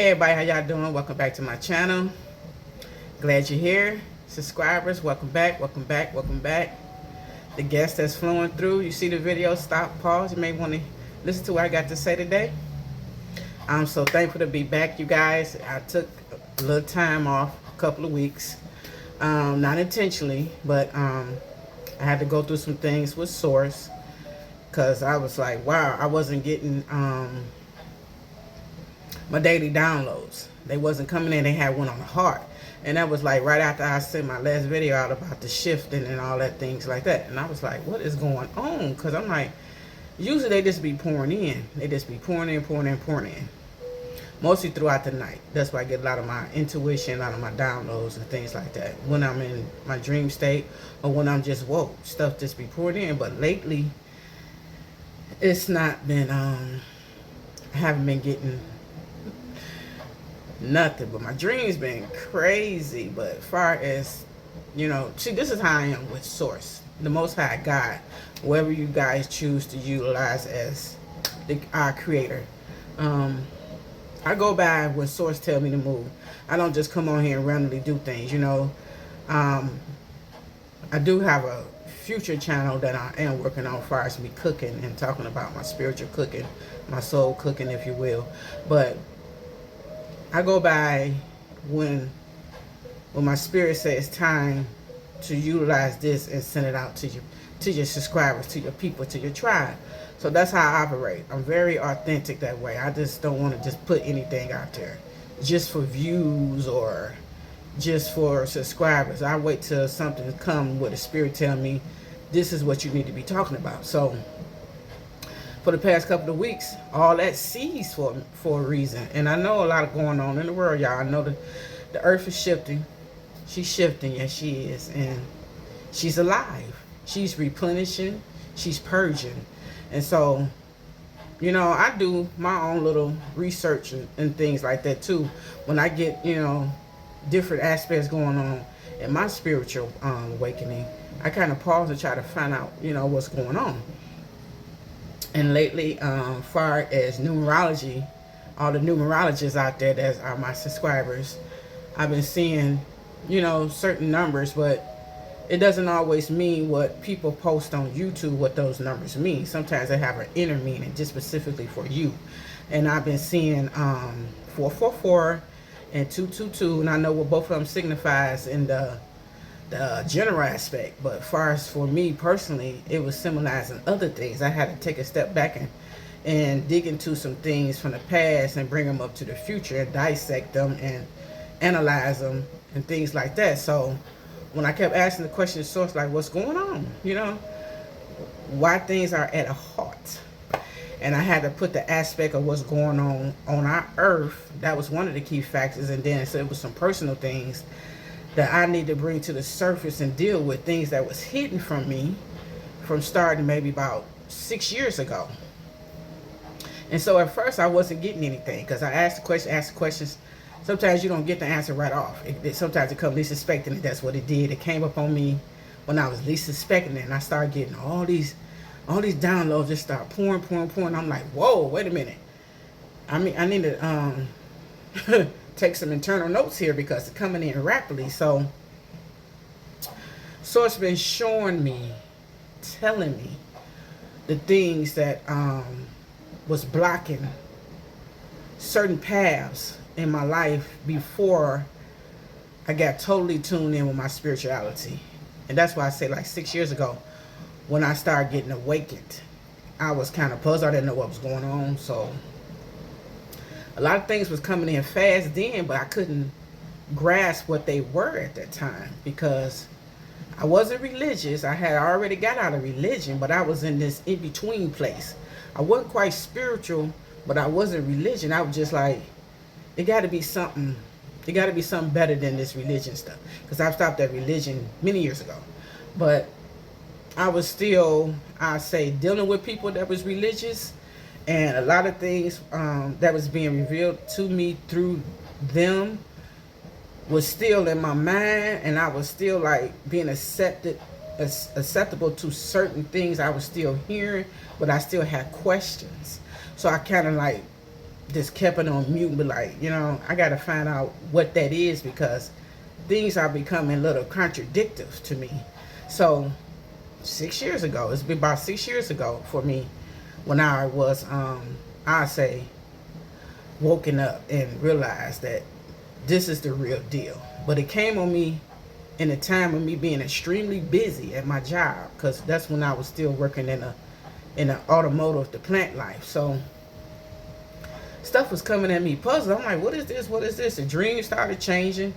Hey everybody, how y'all doing? Welcome back to my channel. Glad you're here. Subscribers, welcome back, welcome back, welcome back. The guest that's flowing through, you see the video, stop, pause. You may want to listen to what I got to say today. I'm so thankful to be back, you guys. I took a little time off, a couple of weeks. Not intentionally, but I had to go through some things with Source. Because I was like, wow, I wasn't getting my daily downloads. They wasn't coming in. They had one on the heart. And that was like right after I sent my last video out about the shifting and all that, things like that. And I was like, what is going on? Because I'm like, usually they just be pouring in. They just be pouring in, pouring in, pouring in. Mostly throughout the night. That's why I get a lot of my intuition, a lot of my downloads and things like that. When I'm in my dream state or when I'm just woke, stuff just be poured in. But lately, it's not been, I haven't been getting nothing, but my dreams been crazy. But as far as, you know, see, this is how I am with Source, the Most High God, whoever you guys choose to utilize as our creator. I go by when Source tell me to move. I don't just come on here and randomly do things, you know. I do have a future channel that I am working on as far as me cooking and talking about my spiritual cooking, my soul cooking, if you will. But I go by when my spirit says it's time to utilize this and send it out to your subscribers, to your people, to your tribe. So that's how I operate. I'm very authentic that way. I just don't want to just put anything out there just for views or just for subscribers. I wait till something come where the spirit tell me this is what you need to be talking about. So for the past couple of weeks, all that ceased for a reason. And I know a lot of going on in the world, y'all. I know the earth is shifting. She's shifting, yes she is. And she's alive. She's replenishing. She's purging. And so, you know, I do my own little research and things like that too. When I get, you know, different aspects going on in my spiritual awakening, I kind of pause and try to find out, you know, what's going on. And lately, far as numerology, all the numerologists out there that are my subscribers, I've been seeing, you know, certain numbers, but it doesn't always mean what people post on YouTube, what those numbers mean. Sometimes they have an inner meaning just specifically for you. And I've been seeing 444 and 222, and I know what both of them signifies in the general aspect. But as far as for me personally, it was symbolizing other things. I had to take a step back and dig into some things from the past and bring them up to the future and dissect them and analyze them and things like that. So when I kept asking the question to Source, like, what's going on? You know, why things are at a halt. And I had to put the aspect of what's going on our earth. That was one of the key factors. And then so it was some personal things that I need to bring to the surface and deal with, things that was hidden from me from starting maybe about 6 years ago. And so at first I wasn't getting anything because I asked the questions. Sometimes you don't get the answer right off. Sometimes it comes least suspecting it. That's what it did. It came up on me when I was least suspecting it, and I started getting all these downloads just start pouring. I'm like, whoa, wait a minute. I mean, I need to take some internal notes here because it's coming in rapidly. So Source been showing me, telling me the things that was blocking certain paths in my life before I got totally tuned in with my spirituality. And that's why I say, like 6 years ago, when I started getting awakened, I was kind of puzzled. I didn't know what was going on. So a lot of things was coming in fast then, but I couldn't grasp what they were at that time because I wasn't religious. I had already got out of religion, but I was in this in-between place. I wasn't quite spiritual, but I wasn't religion. I was just like, it got to be something. It got to be something better than this religion stuff. Because I stopped that religion many years ago. But I was still, I say, dealing with people that was religious. And a lot of things that was being revealed to me through them was still in my mind. And I was still like being acceptable to certain things I was still hearing. But I still had questions. So I kind of like just kept it on mute and be like, you know, I got to find out what that is, because things are becoming a little contradictory to me. So 6 years ago, it's been about 6 years ago for me, when I was, I say, woken up and realized that this is the real deal. But it came on me in a time of me being extremely busy at my job, because that's when I was still working in a automotive, the plant life. So stuff was coming at me puzzled. I'm like, what is this? What is this? The dreams started changing.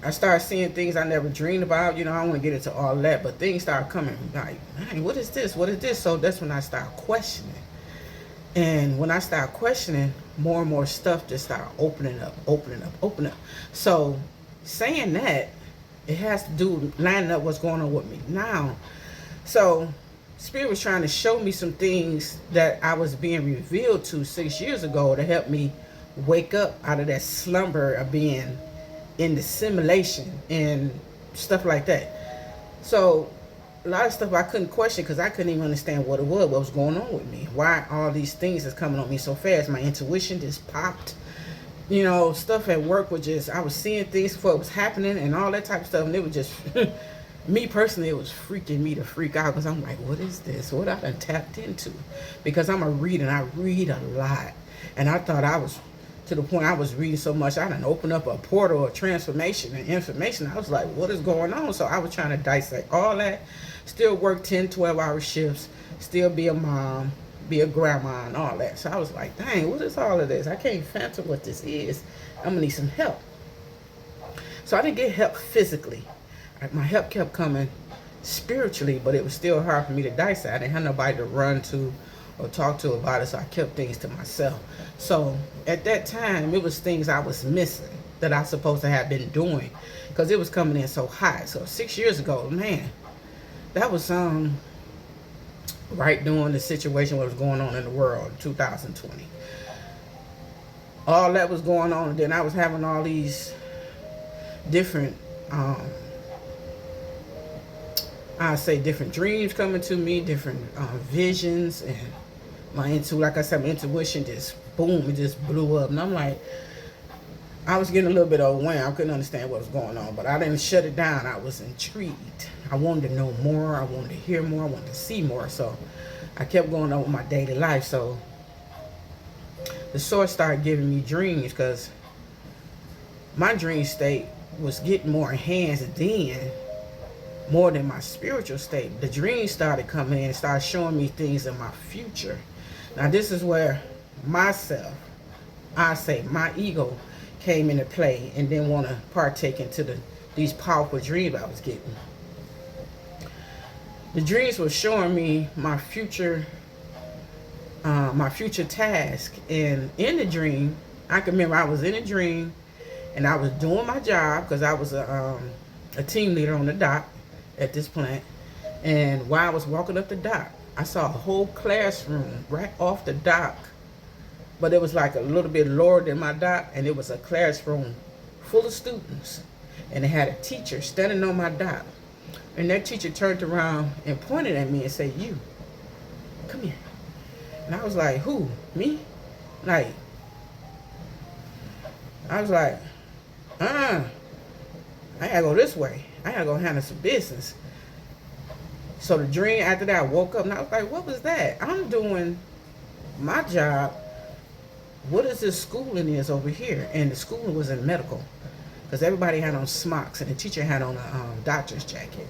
I started seeing things I never dreamed about. You know, I don't want to get into all that, but things started coming like, man, what is this? What is this? So that's when I started questioning. And when I started questioning, more and more stuff just started opening up. So saying that, it has to do lining up what's going on with me now. So Spirit was trying to show me some things that I was being revealed to 6 years ago to help me wake up out of that slumber of being in the simulation and stuff like that. So a lot of stuff I couldn't question, because I couldn't even understand what was going on with me. Why all these things is coming on me so fast. My intuition just popped. You know, stuff at work was just, I was seeing things before it was happening and all that type of stuff. And it was just, me personally, it was freaking me to freak out, because I'm like, what is this? What I done tapped into? Because I'm a reader and I read a lot. And I thought I was, to the point I was reading so much, I done opened up a portal of transformation and information. I was like, what is going on? So I was trying to dissect all that, still work 10, 12-hour shifts, still be a mom, be a grandma and all that. So I was like, dang, what is all of this? I can't fathom what this is. I'm gonna need some help. So I didn't get help physically. My help kept coming spiritually, but it was still hard for me to dissect. I didn't have nobody to run to or talk to about it, so I kept things to myself. So at that time, it was things I was missing that I supposed to have been doing, because it was coming in so hot. So 6 years ago, man, that was right during the situation what was going on in the world, 2020. All that was going on, and then I was having all these different I say different dreams coming to me, different visions, and like I said, my intuition just boom, it just blew up. And I'm like, I was getting a little bit overwhelmed. I couldn't understand what was going on, but I didn't shut it down. I was intrigued. I wanted to know more. I wanted to hear more. I wanted to see more. So I kept going on with my daily life. So the source started giving me dreams, because my dream state was getting more enhanced then, more than my spiritual state. The dreams started coming in and started showing me things in my future. Now this is where myself, I say my ego, came into play and didn't want to partake into these powerful dreams I was getting. The dreams were showing me my future task. And in the dream, I can remember I was in a dream and I was doing my job, because I was a team leader on the dock at this plant. And while I was walking up the dock, I saw a whole classroom right off the dock, but it was like a little bit lower than my dock, and it was a classroom full of students, and it had a teacher standing on my dock. And that teacher turned around and pointed at me and said, "You, come here." And I was like, "Who? Me?" Like, I was like, I gotta go this way. I gotta go handle some business. So the dream, after that, I woke up and I was like, what was that? I'm doing my job. What is this schooling is over here? And the schooling was in medical, because everybody had on smocks and the teacher had on a doctor's jacket.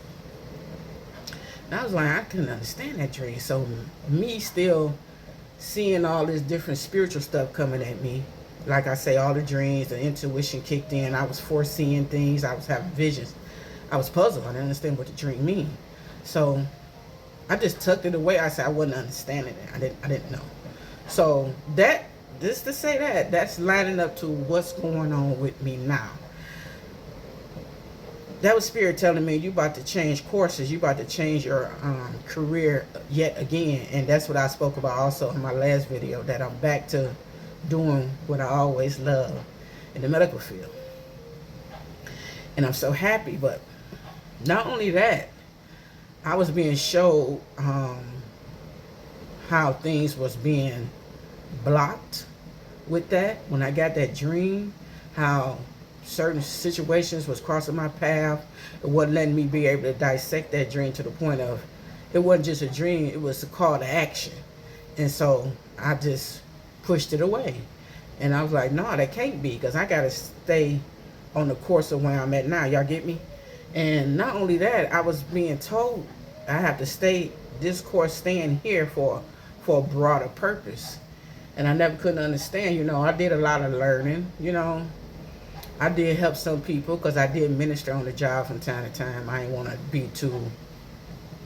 And I was like, I couldn't understand that dream. So me still seeing all this different spiritual stuff coming at me, like I say, all the dreams, the intuition kicked in. I was foreseeing things. I was having visions. I was puzzled. I didn't understand what the dream mean. So I just tucked it away. I said I wasn't understanding it. I didn't know. So just to say that's lining up to what's going on with me now. That was Spirit telling me, you about to change courses. You about to change your career yet again. And that's what I spoke about also in my last video, that I'm back to doing what I always loved in the medical field. And I'm so happy. But not only that, I was being showed how things was being blocked, with that, when I got that dream, how certain situations was crossing my path, it wasn't letting me be able to dissect that dream to the point of it wasn't just a dream, it was a call to action. And so I just pushed it away. And I was like, no, that can't be, because I got to stay on the course of where I'm at now. Y'all get me? And not only that, I was being told I have to stay this course, staying here for a broader purpose. And I never couldn't understand, I did a lot of learning, I did help some people because I did minister on the job from time to time. I didn't want to be too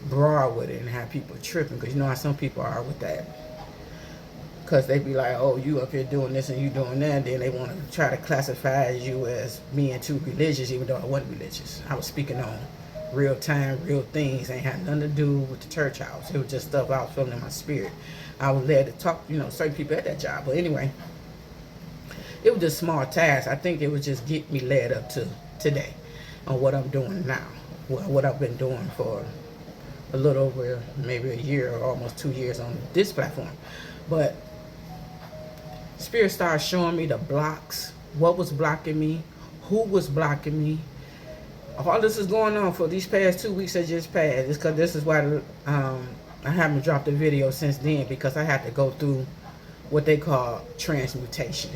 broad with it and have people tripping, because you know how some people are with that. Because they be like, oh, you up here doing this and you doing that. And then they want to try to classify you as being too religious, even though I wasn't religious. I was speaking on real time, real things. Ain't had nothing to do with the church house. It was just stuff I was feeling in my spirit. I was led to talk, certain people at that job. But anyway, it was just small tasks. I think it was just get me led up to today on what I'm doing now. Well, what I've been doing for a little over maybe a year or almost 2 years on this platform. But Spirit started showing me the blocks, what was blocking me, who was blocking me. All this is going on for these past 2 weeks that just passed. It's because this is why I haven't dropped a video since then, because I had to go through what they call transmutation.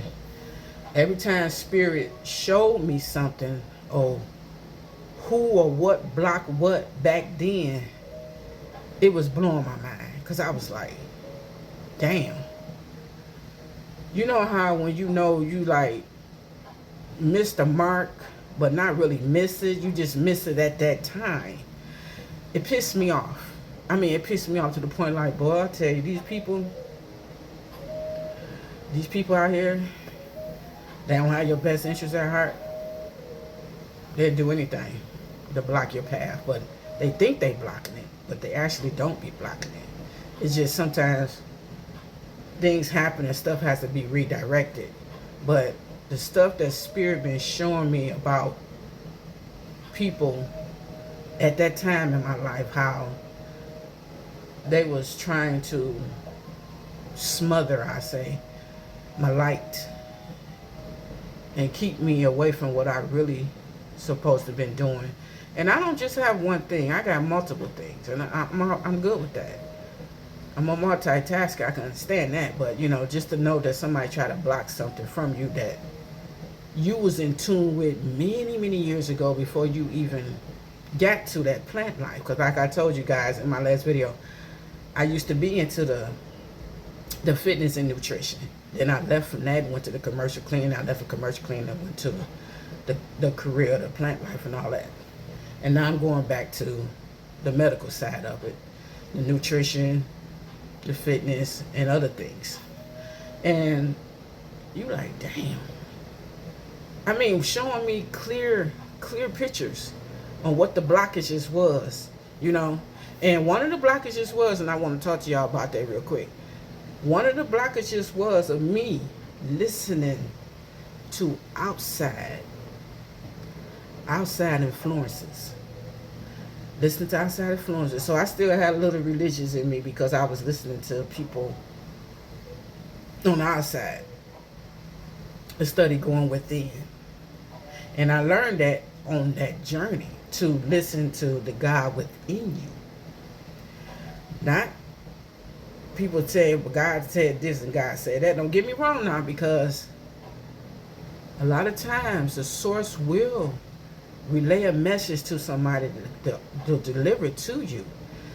Every time Spirit showed me something, or who or what blocked what back then, it was blowing my mind, because I was like, damn. You know how when you like missed the mark, but not really miss it, you just miss it at that time. It pissed me off. I mean, it pissed me off to the point like, boy, I tell you, these people out here, they don't have your best interests at heart. They'll do anything to block your path, but they think they blocking it, but they actually don't be blocking it. It's just sometimes things happen and stuff has to be redirected. But the stuff that Spirit been showing me about people at that time in my life, how they was trying to smother, I say, my light and keep me away from what I really supposed to been doing. And I don't just have one thing, I got multiple things, and I'm good with that. I'm a multitasker, I can understand that, but just to know that somebody try to block something from you that you was in tune with many, many years ago before you even got to that plant life. Because like I told you guys in my last video, I used to be into the fitness and nutrition. Then I left from that, went to the commercial cleaning. I left from commercial cleaning and went to the career, the plant life and all that. And now I'm going back to the medical side of it, the nutrition, the fitness, and other things. And you like, damn. I mean, showing me clear pictures on what the blockages was, And one of the blockages was, and I want to talk to y'all about that real quick. One of the blockages was of me listening to outside influences. Listening to outside influences. So I still had a little religious in me because I was listening to people on the outside. The study going within. And I learned that on that journey, to listen to the God within you. Not people say, well, God said this and God said that. Don't get me wrong now, because a lot of times the source will relay a message to somebody to deliver it to you.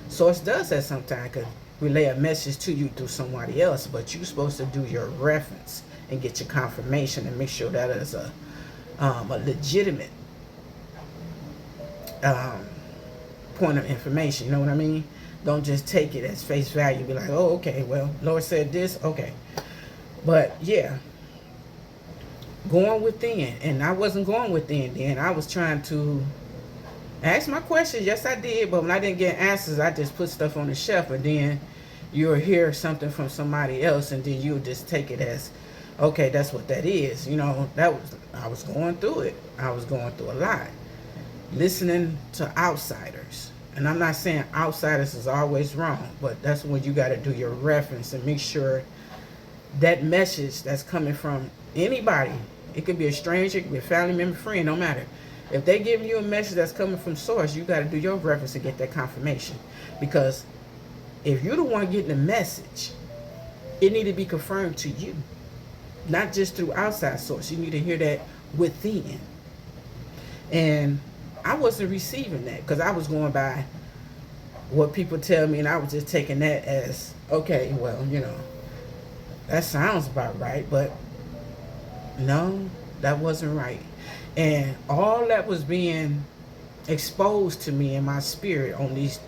Source does that sometimes, can relay a message to you through somebody else, but you're supposed to do your reference and get your confirmation and make sure that is a legitimate point of information. You know what I mean? Don't just take it as face value. Be like, oh, okay, well, Lord said this, okay. But yeah, going within. And I wasn't going within then. I was trying to ask my questions. Yes, I did. But when I didn't get answers, I just put stuff on the shelf. And then you'll hear something from somebody else, and then you'll just take it as, okay, that's what that is. I was going through it. I was going through a lot. Listening to outsiders. And I'm not saying outsiders is always wrong, but that's when you got to do your reference and make sure that message that's coming from anybody, it could be a stranger, it could be a family member, friend, no matter. If they give you a message that's coming from source, you got to do your reference to get that confirmation. Because if you're the one getting the message, it need to be confirmed to you, not just through outside source. You need to hear that within. And I wasn't receiving that because I was going by what people tell me, and I was just taking that as, okay, well, that sounds about right, but no, that wasn't right. And all that was being exposed to me in my spirit on these,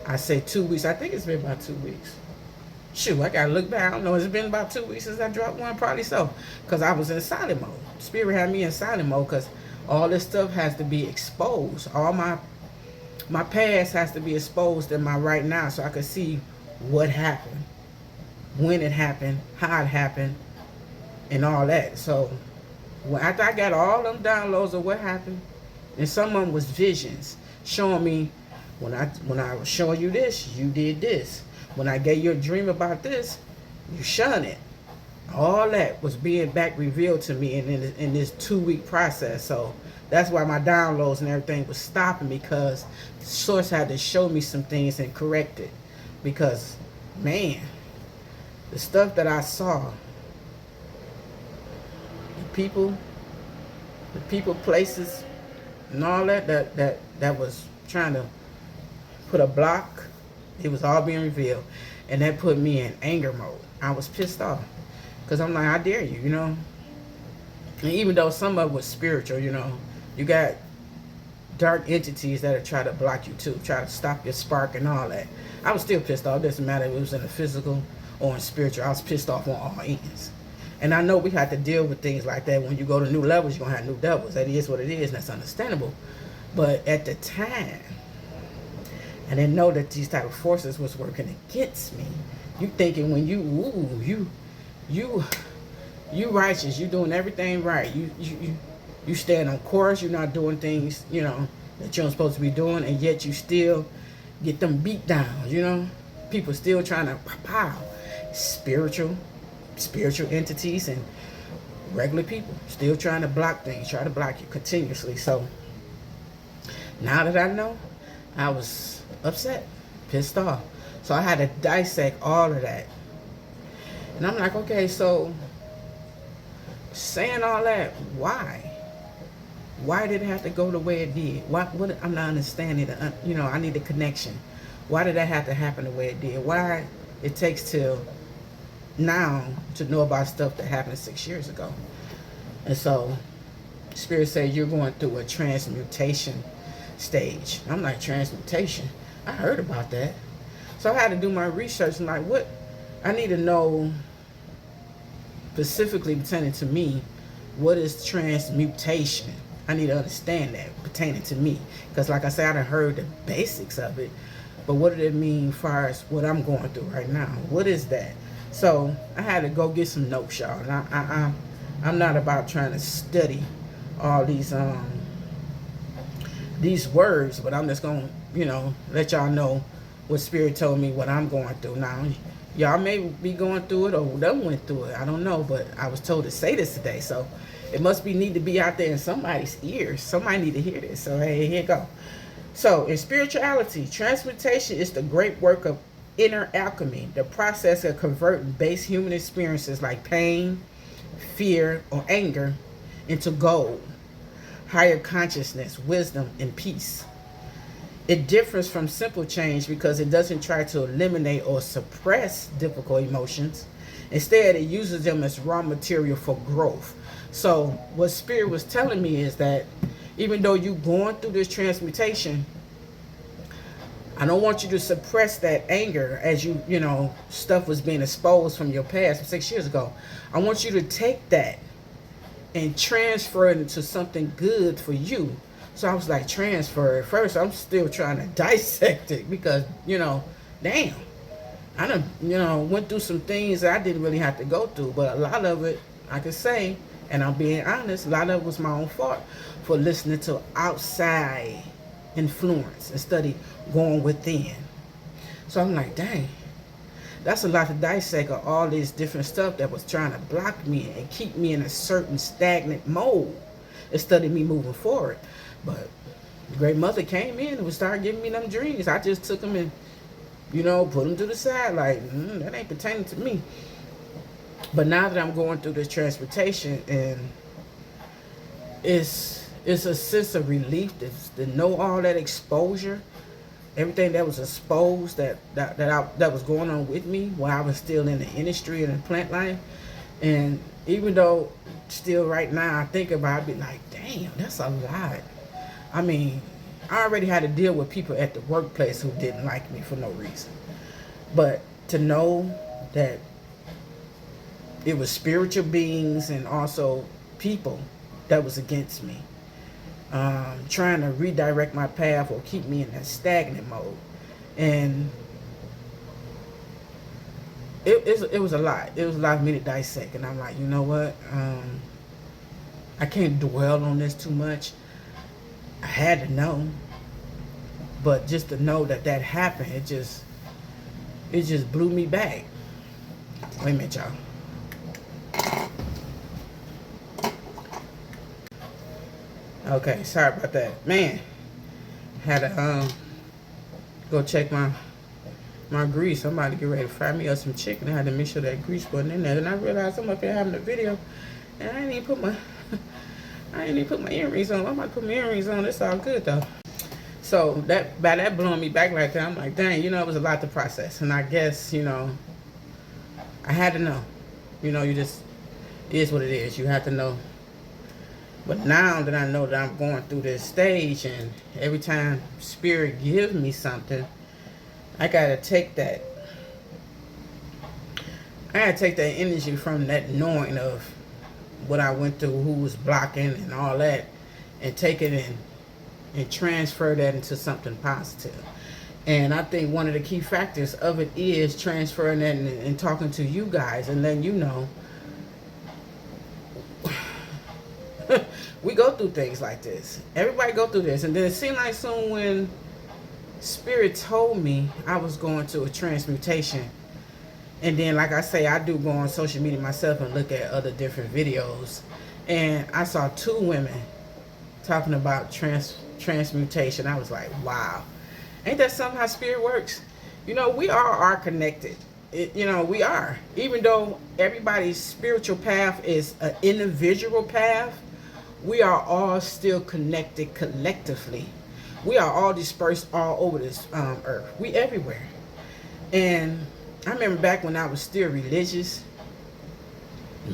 I say 2 weeks. I think it's been about 2 weeks. Shoot, I gotta look back. I don't know. It's been about 2 weeks since I dropped one, probably so, because I was in silent mode. Spirit had me in silent mode because all this stuff has to be exposed. All my past has to be exposed in my right now, so I could see what happened, when it happened, how it happened, and all that. So after I got all them downloads of what happened, and some of them was visions showing me, when I was showing you this, you did this. When I gave you a dream about this, you shunned it. All that was being back revealed to me in this 2-week process. So that's why my downloads and everything was stopping, because the source had to show me some things and correct it. Because, man, the stuff that I saw, the people, places, and all that was trying to put a block, it was all being revealed. And that put me in anger mode. I was pissed off. Because I'm like, I dare you, And even though some of it was spiritual, you got dark entities that are trying to block you too, try to stop your spark and all that. I was still pissed off. It doesn't matter if it was in the physical or in spiritual. I was pissed off on all ends. And I know we have to deal with things like that. When you go to new levels, you're going to have new devils. That is what it is, and that's understandable. But at the time, I didn't know that these type of forces was working against me. You thinking when you righteous, you doing everything right. You stand on course, you're not doing things, that you're not supposed to be doing, and yet you still get them beat down, People still trying to pow. Spiritual entities and regular people still trying to block things, try to block you continuously. So now that I know, I was upset, pissed off. So I had to dissect all of that. And I'm like, okay, so saying all that, why? Why did it have to go the way it did? What I'm not understanding. I need a connection. Why did that have to happen the way it did? Why it takes till now to know about stuff that happened 6 years ago? And so Spirit said you're going through a transmutation stage. I'm like, transmutation? I heard about that. So I had to do my research and like, what? I need to know specifically pertaining to me, what is transmutation? I need to understand that pertaining to me. Because like I said, I done heard the basics of it. But what did it mean as far as what I'm going through right now? What is that? So I had to go get some notes, y'all. And I'm not about trying to study all these words, but I'm just going to, let y'all know what Spirit told me what I'm going through now. Y'all may be going through it or done went through it. I don't know, but I was told to say this today. So it must need to be out there in somebody's ears. Somebody need to hear this. So hey, here you go. So in spirituality, transmutation is the great work of inner alchemy, the process of converting base human experiences like pain, fear, or anger into gold, higher consciousness, wisdom, and peace. It differs from simple change because it doesn't try to eliminate or suppress difficult emotions. Instead, it uses them as raw material for growth. So what Spirit was telling me is that even though you're going through this transmutation, I don't want you to suppress that anger as stuff was being exposed from your past from 6 years ago. I want you to take that and transfer it into something good for you. So I was like, transfer. At first, I'm still trying to dissect it because, damn. I done, went through some things that I didn't really have to go through. But a lot of it, I could say, and I'm being honest, a lot of it was my own fault for listening to outside influence instead of going within. So I'm like, dang. That's a lot to dissect of all this different stuff that was trying to block me and keep me in a certain stagnant mode instead of me moving forward. But Great Mother came in and started giving me them dreams. I just took them and, put them to the side like, that ain't pertaining to me. But now that I'm going through this transmutation, and it's a sense of relief to know all that exposure, everything that was exposed that was going on with me while I was still in the industry and in plant life. And even though still right now I think about it, be like, damn, that's a lot. I mean, I already had to deal with people at the workplace who didn't like me for no reason. But to know that it was spiritual beings and also people that was against me, trying to redirect my path or keep me in that stagnant mode. And it was a lot. It was a lot for me to dissect. And I'm like, you know what? I can't dwell on this too much. I had to know. But just to know that happened, it just blew me back. Wait a minute, y'all. Okay, sorry about that. Man, had to go check my grease. I'm about to get ready to fry me up some chicken. I had to make sure that grease wasn't in there. And I realized I'm up here having a video, and I ain't even put my earrings on. I'm about to put my earrings on. It's all good though. So by that blowing me back like that, I'm like, dang, it was a lot to process. And I guess, I had to know. You just, it is what it is. You have to know. But now that I know that I'm going through this stage, and every time Spirit gives me something, I gotta take that. I gotta take that energy from that knowing of what I went through, who was blocking and all that, and take it and transfer that into something positive. And I think one of the key factors of it is transferring that and talking to you guys and letting you know. We go through things like this. Everybody go through this. And then it seemed like soon when Spirit told me I was going to a transmutation. And then, like I say, I do go on social media myself and look at other different videos. And I saw 2 women talking about transmutation. I was like, wow. Ain't that something how Spirit works? We are connected. We are. Even though everybody's spiritual path is an individual path, we are all still connected collectively. We are all dispersed all over this earth. We everywhere. And I remember back when I was still religious,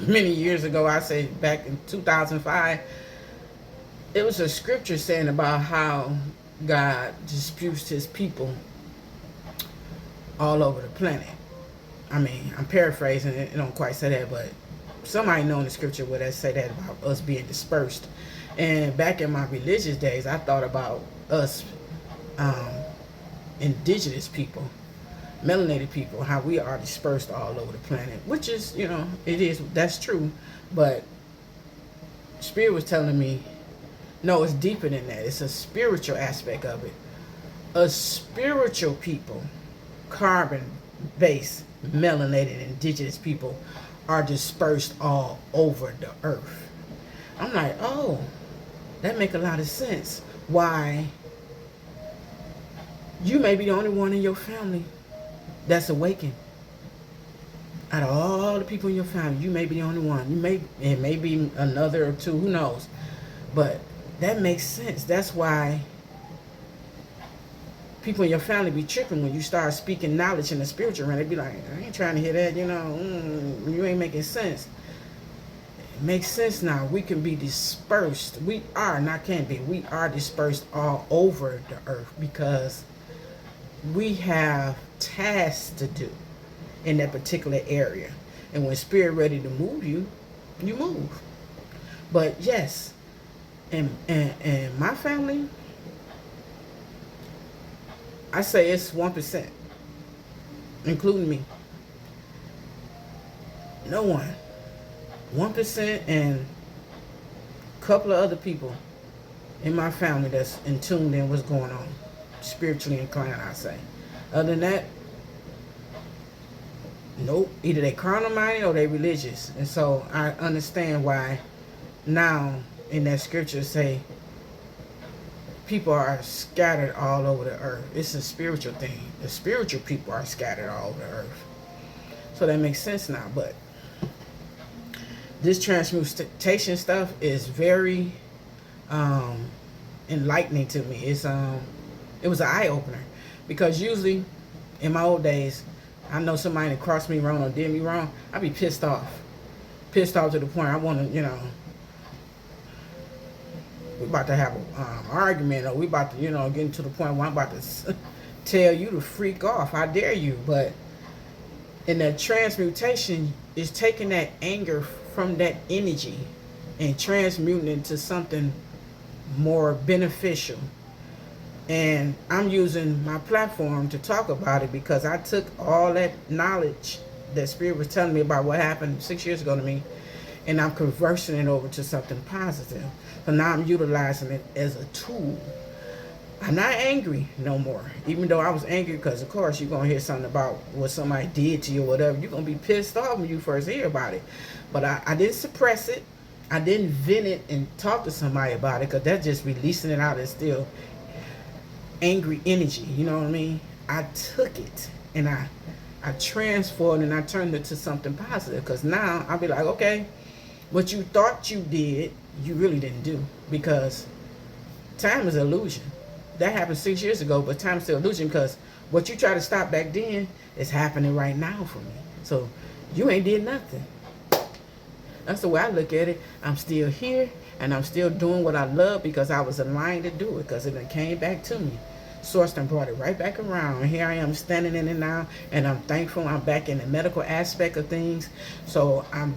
many years ago, I say back in 2005, it was a scripture saying about how God disputes his people all over the planet. I mean, I'm paraphrasing it, don't quite say that, but somebody know in the scripture where they say that about us being dispersed. And back in my religious days, I thought about us indigenous people, melanated people, how we are dispersed all over the planet, which is, that's true. But Spirit was telling me, no, it's deeper than that. It's a spiritual aspect of it. A spiritual people, carbon-based, melanated, indigenous people are dispersed all over the earth. I'm like, oh, that make a lot of sense. Why you may be the only one in your family that's awakened. Out of all the people in your family, you may be the only one. It may be another or 2, who knows? But that makes sense. That's why people in your family be tripping when you start speaking knowledge in the spiritual realm. They be like, I ain't trying to hear that, you ain't making sense. It makes sense now. We can be dispersed. We are, not can be. We are dispersed all over the earth because we have tasks to do in that particular area. And when Spirit ready to move you, you move. But yes, and my family, I say it's 1%, including me. No one. 1% and a couple of other people in my family that's in tune in what's going on. Spiritually inclined, I say. Other than that, Nope. Either they carnal minded or they religious. And so I understand why now in that scripture say people are scattered all over the earth. It's a spiritual thing. The spiritual people are scattered all over the earth. So that makes sense now. But this transmutation stuff is very enlightening to me. It was an eye opener, because usually in my old days, I know somebody that crossed me wrong or did me wrong, I'd be pissed off to the point I want to, we about to have an argument, or we about to, get to the point where I'm about to tell you to freak off. I dare you. But in that transmutation, is taking that anger from that energy and transmuting it into something more beneficial. And I'm using my platform to talk about it, because I took all that knowledge that Spirit was telling me about what happened 6 years ago to me, and I'm conversing it over to something positive. So now I'm utilizing it as a tool. I'm not angry no more, even though I was angry, because of course you're going to hear something about what somebody did to you or whatever. You're going to be pissed off when you first hear about it. But I didn't suppress it. I didn't vent it and talk to somebody about it, because that's just releasing it out. It's still angry energy, you know what I mean? I took it and I transformed and I turned it to something positive, because now I'll be like, okay, what you thought you did, you really didn't do, because time is an illusion. That happened 6 years ago, but time is still an illusion, because what you tried to stop back then is happening right now for me. So you ain't did nothing. That's the way I look at it. I'm still here, and I'm still doing what I love, because I was aligned to do it, because it came back to me. Source done brought it right back around. And here I am standing in it now, and I'm thankful. I'm back in the medical aspect of things. So I'm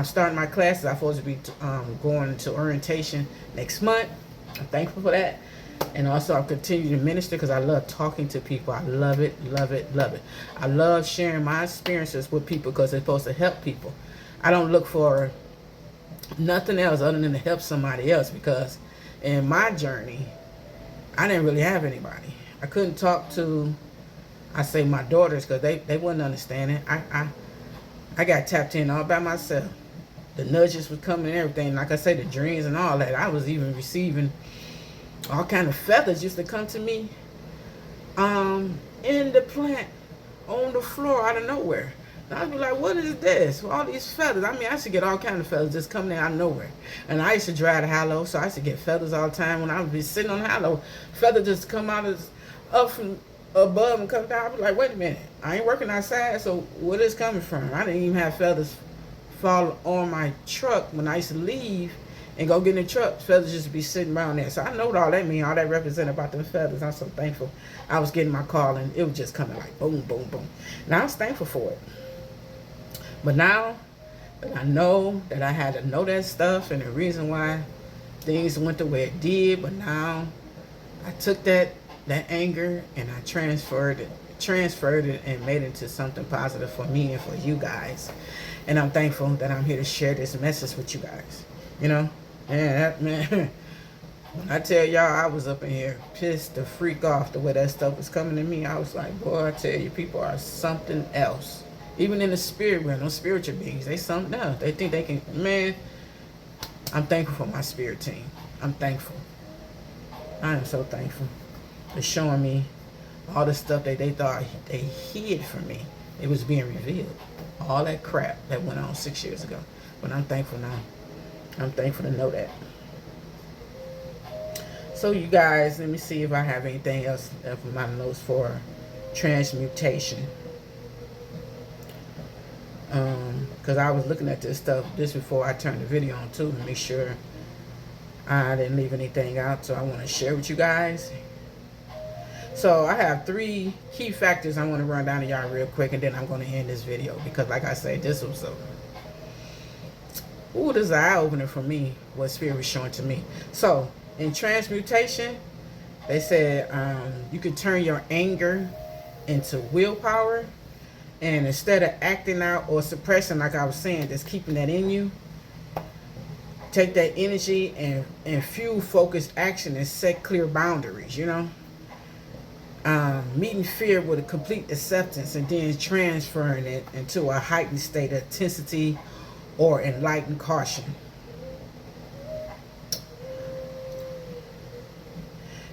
starting my classes. I'm supposed to be going to orientation next month. I'm thankful for that. And also I'll continue to minister, because I love talking to people. I love it, love it, love it. I love sharing my experiences with people, because it's supposed to help people. I don't look for nothing else other than to help somebody else, because in my journey, I didn't really have anybody. I couldn't talk to, I say my daughters, because they wouldn't understand it. I got tapped in all by myself. The nudges was coming and everything. Like I say, the dreams and all that. I was even receiving all kind of feathers used to come to me in the plant, on the floor, out of nowhere. And I'd be like, what is this? All these feathers. I mean, I used to get all kind of feathers just coming out of nowhere. And I used to drive to Hallow, so I used to get feathers all the time. When I would be sitting on Hallow, feathers just come out up from above and come down. I'd be like, wait a minute. I ain't working outside, so where is coming from? I didn't even have feathers fall on my truck when I used to leave and go get in the truck. Feathers just be sitting around there. So I know what all that mean, all that represent about them feathers. I'm so thankful. I was getting my call, and it was just coming like boom, boom, boom. And I was thankful for it. But now that I know that I had to know that stuff and the reason why things went the way it did, but now I took that anger and I transferred it and made it into something positive for me and for you guys. And I'm thankful that I'm here to share this message with you guys. Man, when I tell y'all I was up in here pissed to freak off the way that stuff was coming to me, I was like, boy, I tell you, people are something else. Even in the spirit realm, those spiritual beings, they something else. They think they can, man, I'm thankful for my spirit team. I'm thankful. I am so thankful for showing me all the stuff that they thought they hid from me. It was being revealed. All that crap that went on 6 years ago. But I'm thankful now. I'm thankful to know that. So you guys, let me see if I have anything else for my notes for transmutation. Because I was looking at this stuff just before I turned the video on too, to make sure I didn't leave anything out. So I want to share with you guys. So I have 3 key factors I want to run down to y'all real quick, and then I'm going to end this video, because like I said, this was this is an eye-opener for me, what Spirit was showing to me. So in transmutation, they said you could turn your anger into willpower. And instead of acting out or suppressing, like I was saying, just keeping that in you, take that energy and fuel focused action and set clear boundaries, Meeting fear with a complete acceptance and then transferring it into a heightened state of intensity or enlightened caution.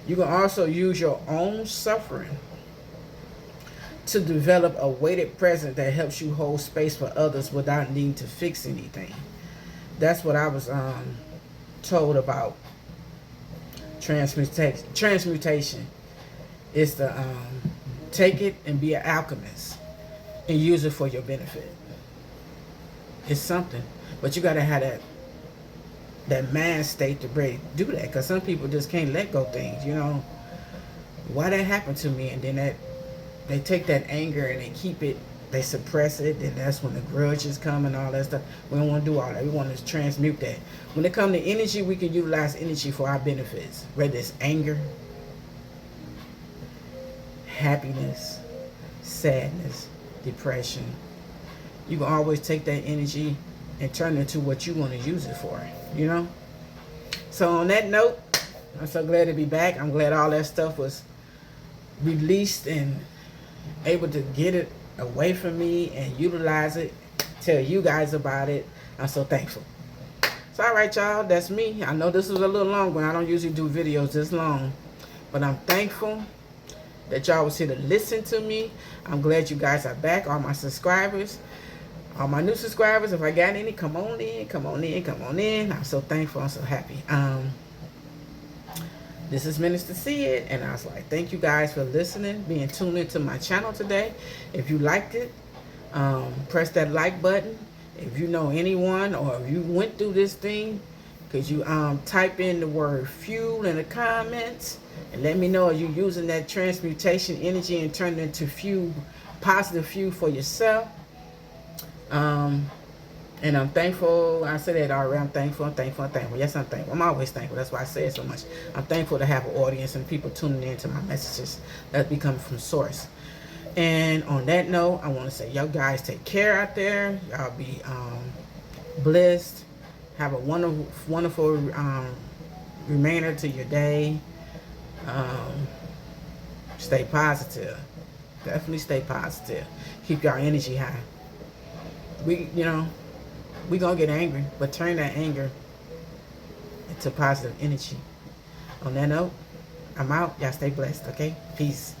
You can also use your own suffering to develop a weighted presence that helps you hold space for others without needing to fix anything. That's what I was told about transmutation. Transmutation is to take it and be an alchemist and use it for your benefit. It's something, but you gotta have that mind state to do that. Because some people just can't let go things. You know, why that happened to me, and then they take that anger and they keep it. They suppress it, and that's when the grudges come and all that stuff. We don't want to do all that. We want to transmute that. When it comes to energy, we can utilize energy for our benefits. Whether it's anger, happiness, sadness, depression. You can always take that energy and turn it into what you want to use it for, you know? So on that note, I'm so glad to be back. I'm glad all that stuff was released and able to get it away from me and utilize it, tell you guys about it. I'm so thankful. So all right, y'all, that's me. I know this was a little long one. I don't usually do videos this long, but I'm thankful that y'all was here to listen to me. I'm glad you guys are back, all my subscribers. All my new subscribers, if I got any, come on in, come on in, come on in. I'm so thankful, I'm so happy. This is Minister Sid, and I was like, thank you guys for listening, being tuned into my channel today. If you liked it, press that like button. If you know anyone, or if you went through this thing, could you type in the word fuel in the comments and let me know, are you using that transmutation energy and turn it into fuel, positive fuel for yourself? And I'm thankful. I said that already. I'm thankful. Yes, I'm thankful. I'm always thankful. That's why I say it so much. I'm thankful to have an audience and people tuning in to my messages that be coming from source. And on that note, I want to say, y'all guys take care out there. Y'all be blessed. Have a wonderful remainder to your day. Stay positive. Definitely stay positive. Keep your energy high. We gonna get angry, but turn that anger into positive energy. On that note, I'm out. Y'all stay blessed, okay? Peace.